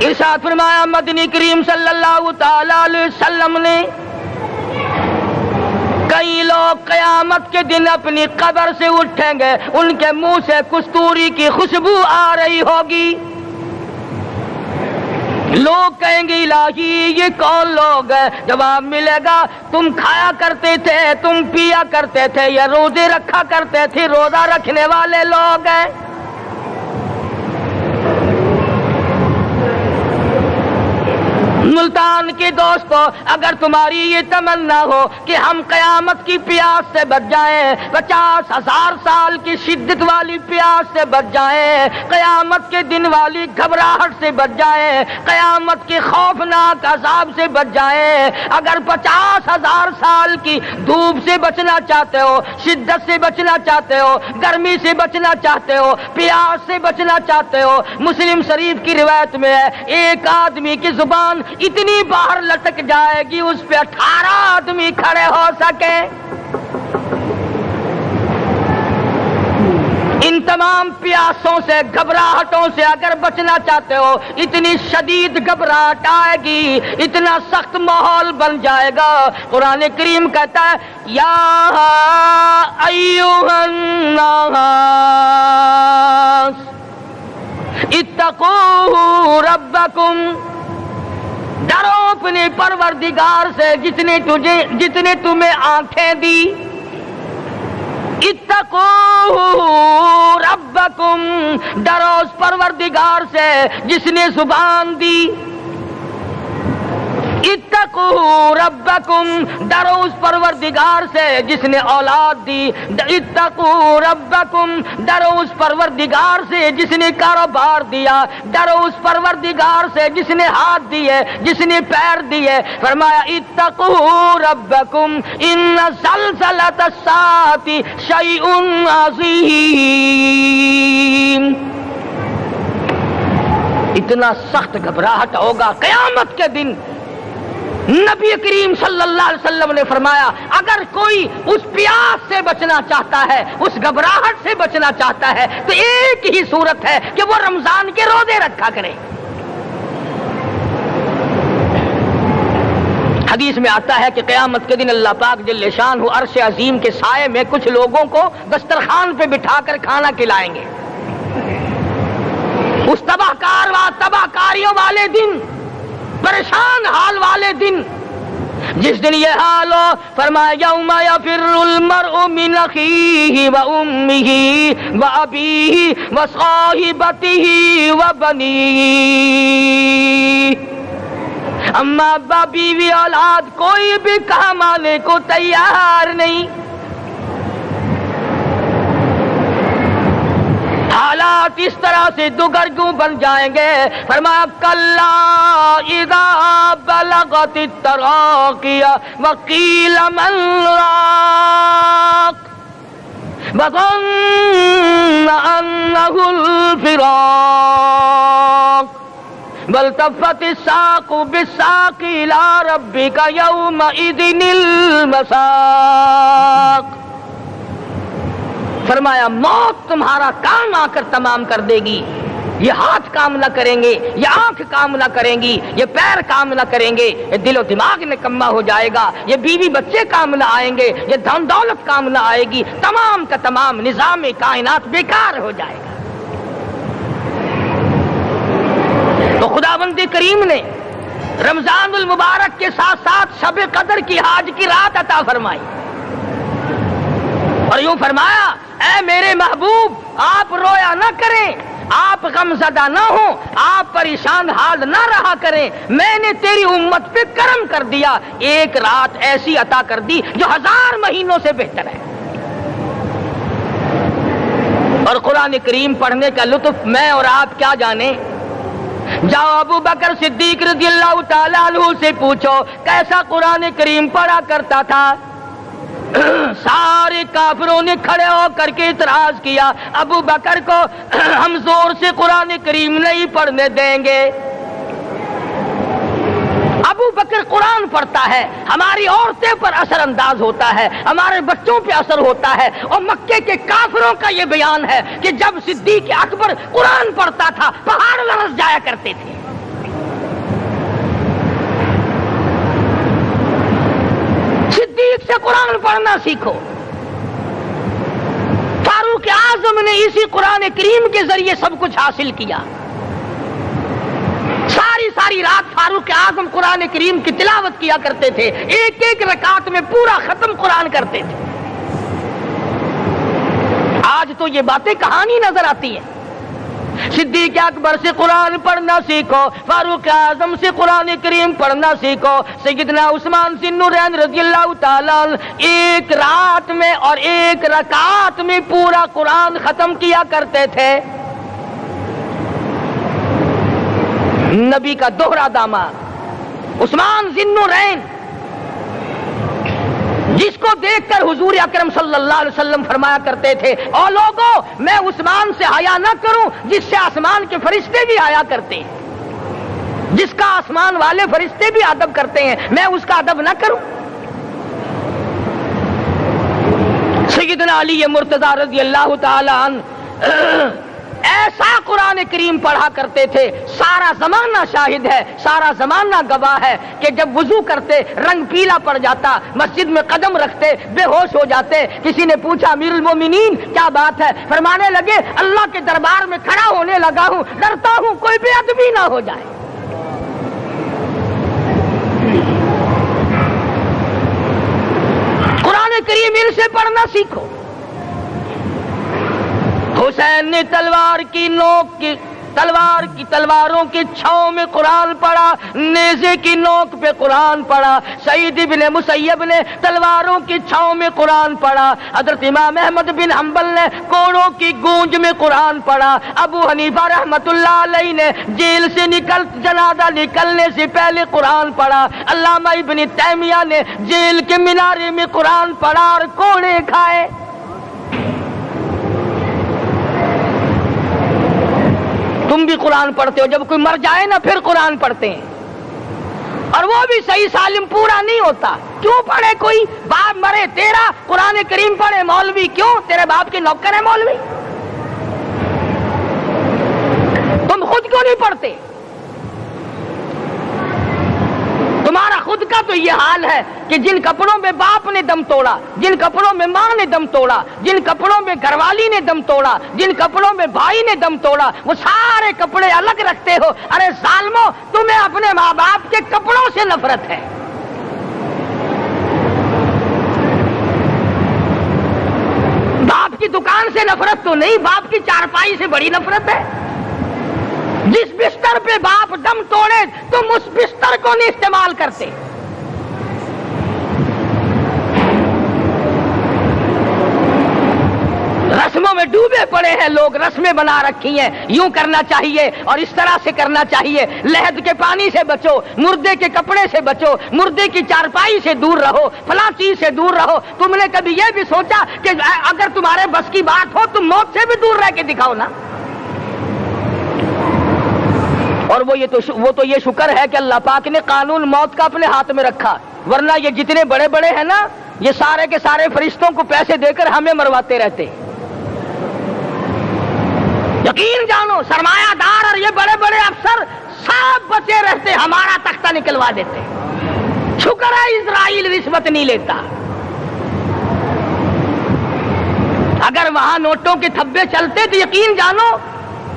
ارشاد فرمایا مدنی کریم صلی اللہ تعالی علیہ وسلم نے کئی لوگ قیامت کے دن اپنی قبر سے اٹھیں گے، ان کے منہ سے کستوری کی خوشبو آ رہی ہوگی، لوگ کہیں گے الہی یہ کون لوگ ہیں؟ جواب ملے گا تم کھایا کرتے تھے، تم پیا کرتے تھے، یا روزے رکھا کرتے تھے، روزہ رکھنے والے لوگ ہیں۔ ملتان کے دوستو، اگر تمہاری یہ تمنا ہو کہ ہم قیامت کی پیاس سے بچ جائیں، 50,000 سال کی شدت والی پیاس سے بچ جائیں، قیامت کے دن والی گھبراہٹ سے بچ جائیں، قیامت کے خوفناک عذاب سے بچ جائیں، اگر 50,000 سال کی دھوپ سے بچنا چاہتے ہو، شدت سے بچنا چاہتے ہو، گرمی سے بچنا چاہتے ہو، پیاس سے بچنا چاہتے ہو، مسلم شریف کی روایت میں ہے ایک آدمی کی زبان اتنی باہر لٹک جائے گی اس پہ 18 آدمی کھڑے ہو سکے۔ ان تمام پیاسوں سے، گھبراہٹوں سے اگر بچنا چاہتے ہو، اتنی شدید گھبراہٹ آئے گی، اتنا سخت ماحول بن جائے گا۔ قرآن کریم کہتا ہے یا ایھا الناس اتقوا ربکم، ڈرو اپنے پروردگار سے جتنے تمہیں آنکھیں دی، اتقوا ربکم، ڈرو اس پروردگار سے جس نے زبان دی، اتقوا ربکم، ڈرو اس پروردگار سے جس نے اولاد دی، اتقوا ربکم، ڈرو اس پروردگار سے جس نے کاروبار دیا، ڈرو اس پروردگار سے جس نے ہاتھ دیے، جس نے پیر دیے۔ فرمایا اتقوا ربکم ان زلزلۃ الساعۃ شیء عظیم، اتنا سخت گھبراہٹ ہوگا قیامت کے دن۔ نبی کریم صلی اللہ علیہ وسلم نے فرمایا اگر کوئی اس پیاس سے بچنا چاہتا ہے، اس گھبراہٹ سے بچنا چاہتا ہے، تو ایک ہی صورت ہے کہ وہ رمضان کے روزے رکھا کرے۔ حدیث میں آتا ہے کہ قیامت کے دن اللہ پاک جل شانہ عرش عظیم کے سائے میں کچھ لوگوں کو دسترخوان پہ بٹھا کر کھانا کھلائیں گے۔ اس تباہ کار و تباہ کاریوں والے دن، پریشان حال والے دن، جس دن یہ حال ہو، فرمایا یوم یفر المرء من اخیہ و امہ و ابیہ و صاحبتہ و بنیہ، اما ابا بیوی اولاد کوئی بھی کام آنے کو تیار نہیں۔ حالات اس طرح سے دگرگوں بن جائیں گے۔ فرمایا کلا اذا بلغت التراقی وقیل من راق وظن انہ الفراق والتفت الساق بالساق الى ربک یومئذ المساق۔ فرمایا موت تمہارا کام آ کر تمام کر دے گی، یہ ہاتھ کام نہ کریں گے، یہ آنکھ کام نہ کریں گی، یہ پیر کام نہ کریں گے، یہ دل و دماغ نکما ہو جائے گا، یہ بیوی بچے کام نہ آئیں گے، یہ دھن دولت کام نہ آئے گی، تمام کا تمام نظام کائنات بیکار ہو جائے گا۔ تو خداوند کریم نے رمضان المبارک کے ساتھ ساتھ شب قدر کی حاج کی رات عطا فرمائی، اور یوں فرمایا اے میرے محبوب آپ رویا نہ کریں، آپ غم زدہ نہ ہوں، آپ پریشان حال نہ رہا کریں، میں نے تیری امت پہ کرم کر دیا، ایک رات ایسی عطا کر دی جو 1000 مہینوں سے بہتر ہے۔ اور قرآن کریم پڑھنے کا لطف میں اور آپ کیا جانیں۔ جاؤ ابو بکر صدیق رضی اللہ تعالیٰ عنہ سے پوچھو کیسا قرآن کریم پڑھا کرتا تھا۔ سارے کافروں نے کھڑے ہو کر کے اعتراض کیا ابو بکر کو ہم زور سے قرآن کریم نہیں پڑھنے دیں گے۔ ابو بکر قرآن پڑھتا ہے، ہماری عورتیں پر اثر انداز ہوتا ہے، ہمارے بچوں پہ اثر ہوتا ہے، اور مکے کے کافروں کا یہ بیان ہے کہ جب صدیق اکبر قرآن پڑھتا تھا پہاڑ لرز جایا کرتے تھے۔ پڑھنا سیکھو. فاروق اعظم نے اسی قرآن کریم کے ذریعے سب کچھ حاصل کیا. ساری رات فاروق اعظم قرآن کریم کی تلاوت کیا کرتے تھے, ایک ایک رکعت میں پورا ختم قرآن کرتے تھے. آج تو یہ باتیں کہانی نظر آتی ہیں. صدیق اکبر سے قرآن پڑھنا سیکھو, فاروق اعظم سے قرآن کریم پڑھنا سیکھو. سیدنا عثمان ذی النورین رضی اللہ تعالیٰ ایک رات میں اور ایک رکعت میں پورا قرآن ختم کیا کرتے تھے. نبی کا دوہرا داماد عثمان ذی النورین, جس کو دیکھ کر حضور اکرم صلی اللہ علیہ وسلم فرمایا کرتے تھے, او لوگوں میں عثمان سے حیا نہ کروں جس سے آسمان کے فرشتے بھی حیا کرتے ہیں, جس کا آسمان والے فرشتے بھی ادب کرتے ہیں, میں اس کا ادب نہ کروں. سیدنا علی مرتضی رضی اللہ تعالی عنہ ایسا قرآن کریم پڑھا کرتے تھے, سارا زمانہ شاہد ہے, سارا زمانہ گواہ ہے کہ جب وضو کرتے رنگ پیلا پڑ جاتا, مسجد میں قدم رکھتے بے ہوش ہو جاتے. کسی نے پوچھا امیر المومنین کیا بات ہے؟ فرمانے لگے اللہ کے دربار میں کھڑا ہونے لگا ہوں, ڈرتا ہوں کوئی بے ادبی نہ ہو جائے. قرآن کریم ان سے پڑھنا سیکھو. حسین نے تلواروں کی چھاؤں میں قرآن پڑھا, نیزے کی نوک پہ قرآن پڑھا. سعید ابن مسیب نے تلواروں کی چھاؤں میں قرآن پڑھا. حضرت امام احمد بن حنبل نے کوڑوں کی گونج میں قرآن پڑھا. ابو حنیفہ رحمت اللہ علیہ نے جیل سے جنازہ نکلنے سے پہلے قرآن پڑھا. علامہ ابن تیمیہ نے جیل کے مینارے میں قرآن پڑھا اور کوڑے کھائے. تم بھی قرآن پڑھتے ہو, جب کوئی مر جائے نا پھر قرآن پڑھتے ہیں, اور وہ بھی صحیح سالم پورا نہیں ہوتا. کیوں پڑھے؟ کوئی باپ مرے تیرا قرآن کریم پڑھے مولوی, کیوں؟ تیرے باپ کے نوکر ہے مولوی. تم خود کیوں نہیں پڑھتے؟ تمہارا خود کا تو یہ حال ہے کہ جن کپڑوں میں باپ نے دم توڑا, جن کپڑوں میں ماں نے دم توڑا, جن کپڑوں میں گھر والی نے دم توڑا, جن کپڑوں میں بھائی نے دم توڑا, وہ سارے کپڑے الگ رکھتے ہو. ارے ظالمو, تمہیں اپنے ماں باپ کے کپڑوں سے نفرت ہے. باپ کی دکان سے نفرت تو نہیں, باپ کی چارپائی سے بڑی نفرت ہے. جس بستر پہ باپ دم توڑے تم اس بستر کو نہیں استعمال کرتے. رسموں میں ڈوبے پڑے ہیں لوگ, رسمیں بنا رکھی ہیں, یوں کرنا چاہیے اور اس طرح سے کرنا چاہیے. لہد کے پانی سے بچو, مردے کے کپڑے سے بچو, مردے کی چارپائی سے دور رہو, فلاں چیز سے دور رہو. تم نے کبھی یہ بھی سوچا کہ اگر تمہارے بس کی بات ہو تم موت سے بھی دور رہ کے دکھاؤ نا. اور وہ تو یہ شکر ہے کہ اللہ پاک نے قانون موت کا اپنے ہاتھ میں رکھا, ورنہ یہ جتنے بڑے بڑے ہیں نا, یہ سارے کے سارے فرشتوں کو پیسے دے کر ہمیں مرواتے رہتے. یقین جانو سرمایہ دار اور یہ بڑے بڑے افسر سب بچے رہتے, ہمارا تختہ نکلوا دیتے. شکر ہے اسرائیل رشوت نہیں لیتا. اگر وہاں نوٹوں کے تھبے چلتے تو یقین جانو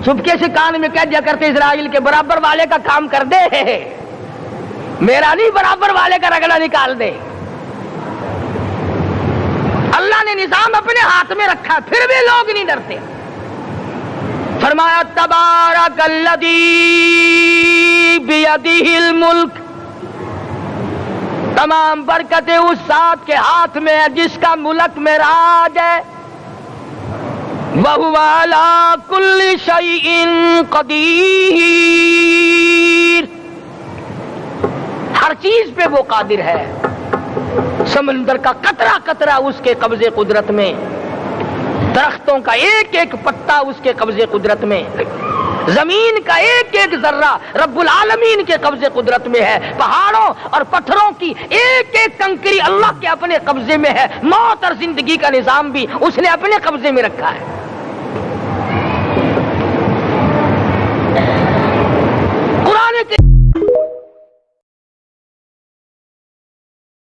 چپکے سے کان میں کہہ دیا کرتے اسرائیل کے برابر والے کا کام کر دے, میرا نہیں برابر والے کا رگڑا نکال دے. اللہ نے نظام اپنے ہاتھ میں رکھا پھر بھی لوگ نہیں ڈرتے. فرمایا تبارک الذی بیدہ الملک, تمام برکتیں اس ذات کے ہاتھ میں ہے جس کا ملک میں راج ہے. وَهُوَ عَلَى كُلِّ شَيْءٍ قَدِيرٌ, ہر چیز پہ وہ قادر ہے. سمندر کا قطرہ قطرہ اس کے قبضے قدرت میں, درختوں کا ایک ایک پتا اس کے قبضے قدرت میں, زمین کا ایک ایک ذرہ رب العالمین کے قبضے قدرت میں ہے. پہاڑوں اور پتھروں کی ایک ایک کنکری اللہ کے اپنے قبضے میں ہے. موت اور زندگی کا نظام بھی اس نے اپنے قبضے میں رکھا ہے.